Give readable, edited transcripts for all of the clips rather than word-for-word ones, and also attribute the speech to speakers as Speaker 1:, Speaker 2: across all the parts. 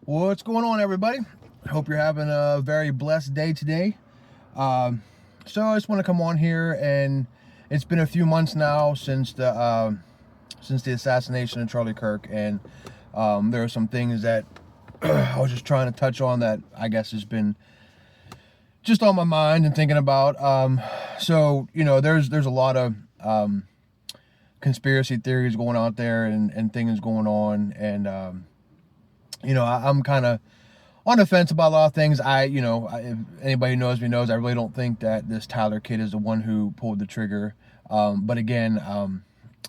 Speaker 1: What's going on, everybody? Hope you're having a very blessed day today. So I just want to come on here, and it's been a few months now since the assassination of Charlie Kirk, and there are some things that I was just trying to touch on that I guess has been just on my mind and thinking about. So there's a lot of conspiracy theories going out there and things going on, and I'm kind of on the fence about a lot of things. If anybody who knows me knows I really don't think that this Tyler kid is the one who pulled the trigger. But again,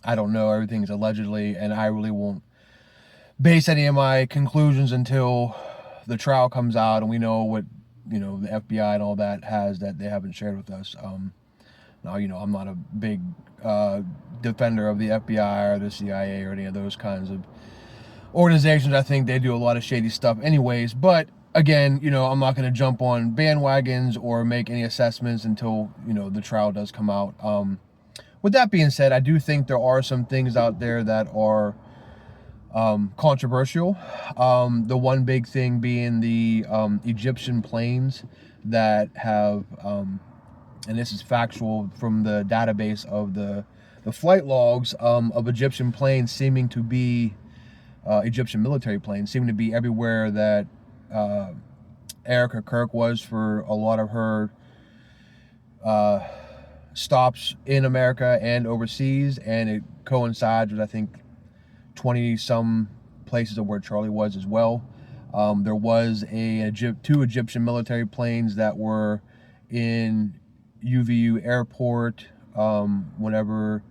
Speaker 1: I don't know. Everything's allegedly, and I really won't base any of my conclusions until the trial comes out and we know what the FBI and all that has that they haven't shared with us. Now, I'm not a big defender of the FBI or the CIA or any of those kinds of organizations. I think they do a lot of shady stuff anyways, but again, I'm not going to jump on bandwagons or make any assessments until the trial does come out. With that being said, I do think there are some things out there that are controversial. The one big thing being the Egyptian planes that have and this is factual from the database of the flight logs of Egyptian planes seeming to be Egyptian military planes seem to be everywhere that Erica Kirk was for a lot of her stops in America and overseas, and it coincides with, I think, 20 some places of where Charlie was as well. There was two Egyptian military planes that were in UVU airport whenever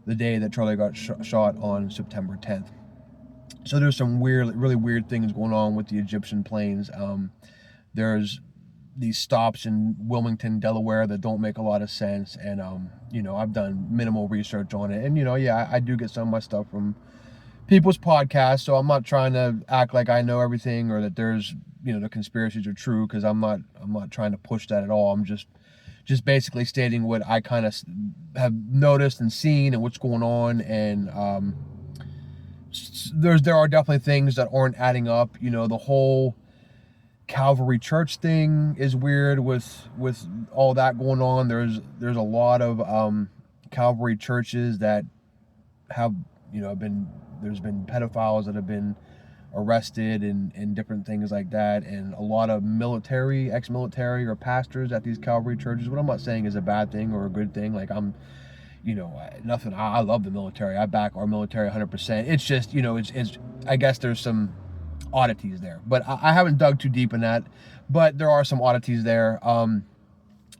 Speaker 1: the day that Charlie got shot on September 10th. So there's some really weird things going on with the Egyptian planes. There's these stops in Wilmington, Delaware that don't make a lot of sense. And, I've done minimal research on it. And, I do get some of my stuff from people's podcasts. So I'm not trying to act like I know everything or that there's, the conspiracies are true, because I'm not trying to push that at all. I'm just basically stating what I kind of have noticed and seen and what's going on. And, there are definitely things that aren't adding up. The whole Calvary Church thing is weird with all that going on. There's a lot of Calvary churches that have there's been pedophiles that have been arrested and different things like that, and a lot of ex-military or pastors at these Calvary churches. What I'm not saying is a bad thing or a good thing. Like, nothing. I love the military. I back our military 100%. It's just, it's I guess there's some oddities there, but I haven't dug too deep in that. But there are some oddities there.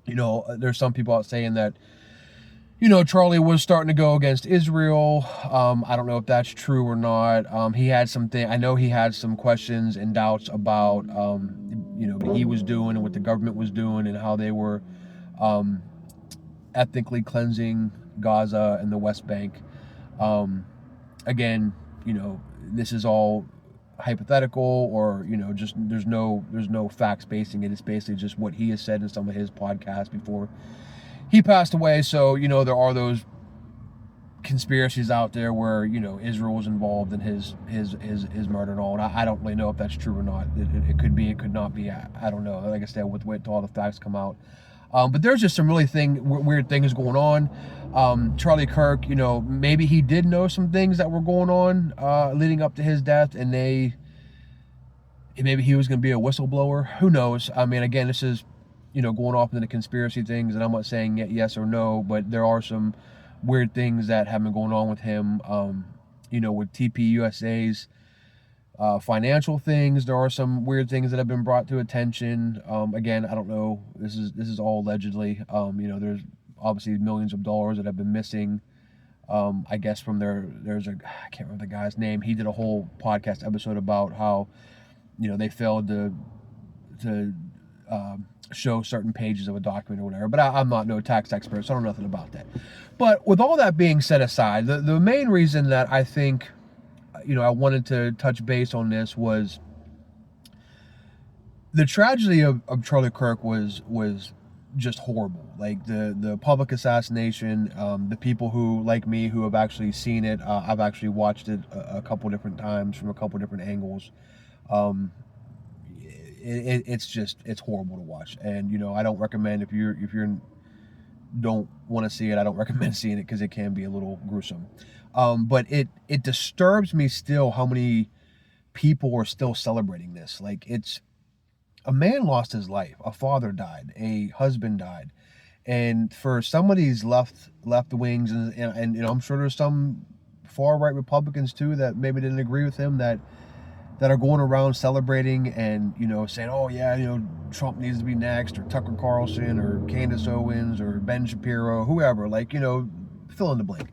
Speaker 1: There's some people out saying that, Charlie was starting to go against Israel. I don't know if that's true or not. I know he had some questions and doubts about, what he was doing and what the government was doing and how they were ethnically cleansing Gaza and the West Bank. Again, this is all hypothetical, or just there's no facts basing it. It's basically just what he has said in some of his podcasts before he passed away. So there are those conspiracies out there where Israel was involved in his murder and all, and I don't really know if that's true or not. It could be, it could not be. I don't know. Like I said, with wait till all the facts come out. But there's just some really weird things going on. Charlie Kirk, maybe he did know some things that were going on leading up to his death, and maybe he was going to be a whistleblower. Who knows? I mean, again, this is, going off into the conspiracy things, and I'm not saying yes or no, but there are some weird things that have been going on with him. With TPUSA's financial things, there are some weird things that have been brought to attention. Again, I don't know. This is all allegedly. There's obviously millions of dollars that have been missing. I guess from there's I can't remember the guy's name. He did a whole podcast episode about how, they failed to show certain pages of a document or whatever. But I'm not no tax expert, so I don't know nothing about that. But with all that being set aside, the main reason that I think, I wanted to touch base on this was the tragedy of Charlie Kirk was just horrible. Like the public assassination, the people who, like me, who have actually seen it, I've actually watched it a couple different times from a couple different angles. It's horrible to watch. And I don't recommend, if you're don't want to see it, I don't recommend seeing it, because it can be a little gruesome. But it disturbs me still how many people are still celebrating this. Like, it's a man lost his life, a father died, a husband died, and for some of these left wings, and I'm sure there's some far right Republicans too that maybe didn't agree with him, that are going around celebrating and saying, oh yeah, Trump needs to be next, or Tucker Carlson, or Candace Owens, or Ben Shapiro, whoever, like, fill in the blank.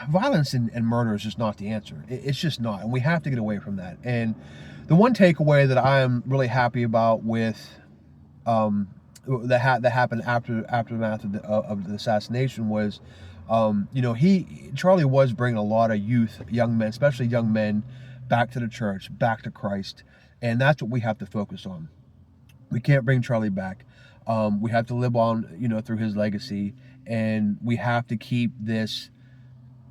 Speaker 1: Violence and murder is just not the answer. It's just not, and we have to get away from that. And the one takeaway that I am really happy about with that happened after aftermath of the assassination was, Charlie was bringing a lot of young men, especially young men, back to the church, back to Christ, and that's what we have to focus on. We can't bring Charlie back. We have to live on, through his legacy, and we have to keep this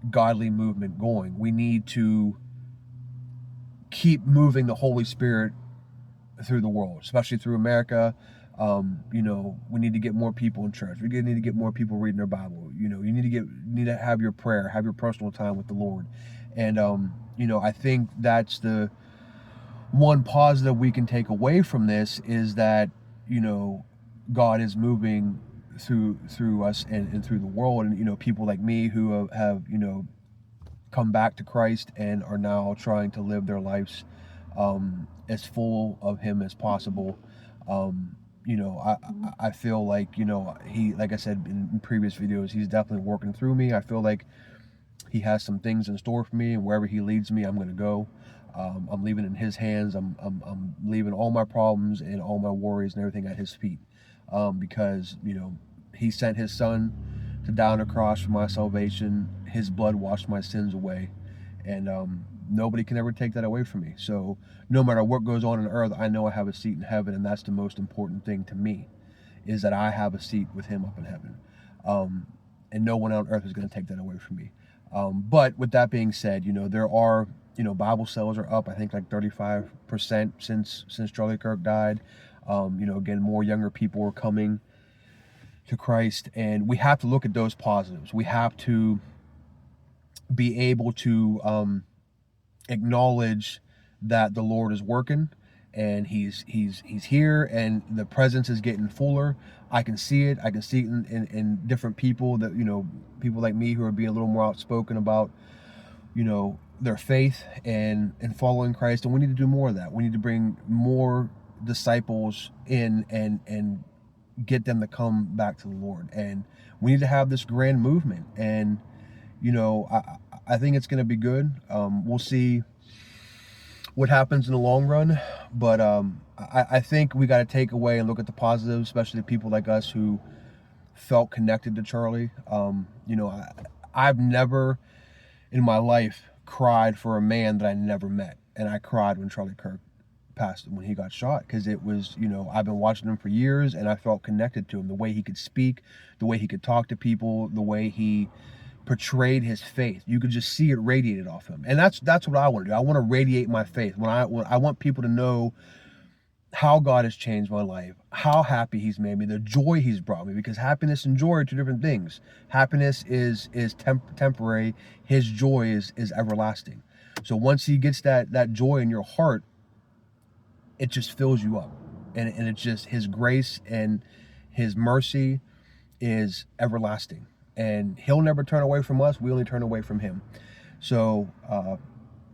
Speaker 1: godly movement going. We need to keep moving the Holy Spirit through the world, especially through America. We need to get more people in church. We need to get more people reading their Bible. You need to have your prayer, have your personal time with the Lord. And I think that's the one positive we can take away from this, is that God is moving through us and through the world, and people like me who have come back to Christ and are now trying to live their lives as full of Him as possible. I feel like he, like I said in previous videos, he's definitely working through me. I feel like he has some things in store for me, and wherever he leads me, I'm going to go. I'm leaving in his hands. I'm leaving all my problems and all my worries and everything at his feet, because he sent his son to die on the cross for my salvation. His blood washed my sins away, and nobody can ever take that away from me. So no matter what goes on earth, I know I have a seat in heaven, and that's the most important thing to me, is that I have a seat with him up in heaven, and no one on earth is going to take that away from me. But with that being said, there are, Bible sales are up, I think, like 35% since Charlie Kirk died. Again, more younger people are coming to Christ, and we have to look at those positives. We have to be able to acknowledge that the Lord is working, and he's here, and the presence is getting fuller. I can see it. I can see it in different people, that people like me who are being a little more outspoken about their faith and following Christ. And we need to do more of that. We need to bring more disciples in and get them to come back to the Lord. And we need to have this grand movement. And I think it's going to be good. We'll see what happens in the long run, but I think we got to take away and look at the positives, especially people like us who felt connected to Charlie. I've never in my life cried for a man that I never met, and I cried when Charlie Kirk passed, when he got shot, because it was, I've been watching him for years, and I felt connected to him. The way he could speak, the way he could talk to people, the way he portrayed his faith, you could just see it radiated off him. And that's what I want to do. I want to radiate my faith. When I want people to know how God has changed my life, how happy he's made me, the joy he's brought me, because happiness and joy are two different things. Happiness is temporary. His joy is everlasting. So once he gets that joy in your heart, it just fills you up, and it's just his grace and his mercy is everlasting, and he'll never turn away from us. We only turn away from him. So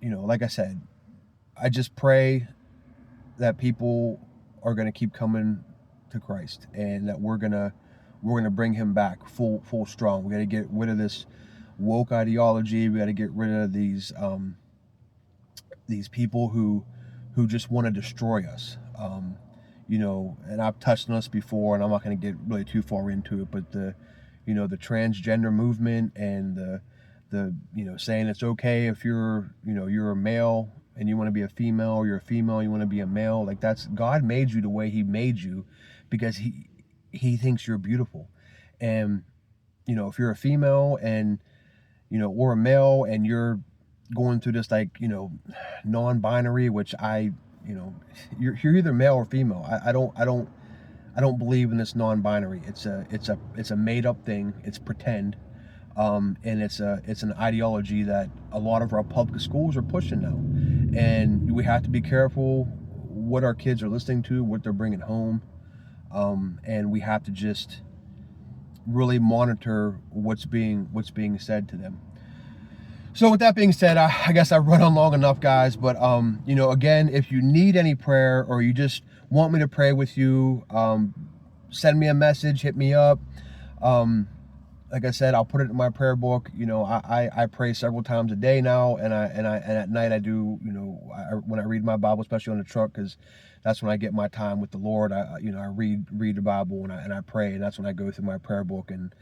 Speaker 1: like I said, I just pray that people are going to keep coming to Christ, and that we're gonna bring him back full strong. We got to get rid of this woke ideology. We got to get rid of these people who just want to destroy us. And I've touched on this before, and I'm not going to get really too far into it, but the transgender movement, and the saying it's okay if you're a male and you want to be a female, or you're a female and you want to be a male. Like, that's, God made you the way he made you, because he thinks you're beautiful. And if you're a female and or a male, and you're going through this, like, non-binary, which you're either male or female. I don't believe in this non-binary. It's a made-up thing. It's pretend, and it's an ideology that a lot of our public schools are pushing now, and we have to be careful what our kids are listening to, what they're bringing home, and we have to just really monitor what's being said to them. So with that being said, I guess I've run on long enough, guys. But again, if you need any prayer or you just want me to pray with you, send me a message, hit me up. Like I said, I'll put it in my prayer book. I pray several times a day now, and at night I do. When I read my Bible, especially on the truck, because that's when I get my time with the Lord. I read the Bible and I pray, and that's when I go through my prayer book and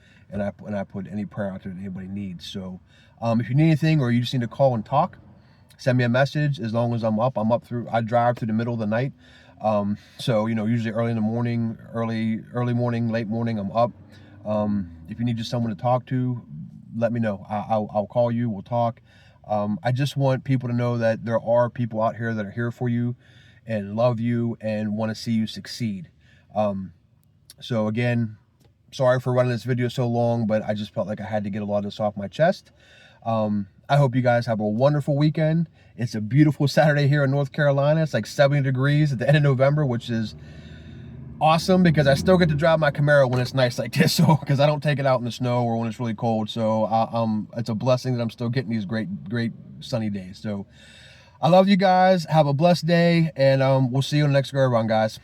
Speaker 1: I put any prayer out there that anybody needs. So if you need anything or you just need to call and talk, send me a message. As long as I'm up I drive through the middle of the night. So usually early in the morning, early morning, late morning, I'm up. If you need just someone to talk to, let me know. I'll call you. We'll talk. I just want people to know that there are people out here that are here for you and love you and want to see you succeed. So again, sorry for running this video so long, but I just felt like I had to get a lot of this off my chest. I hope you guys have a wonderful weekend. It's a beautiful Saturday here in North Carolina. It's like 70 degrees at the end of November, which is awesome because I still get to drive my Camaro when it's nice like this. So because I don't take it out in the snow or when it's really cold. So it's a blessing that I'm still getting these great sunny days. So I love you guys. Have a blessed day, and we'll see you in the next go around, guys.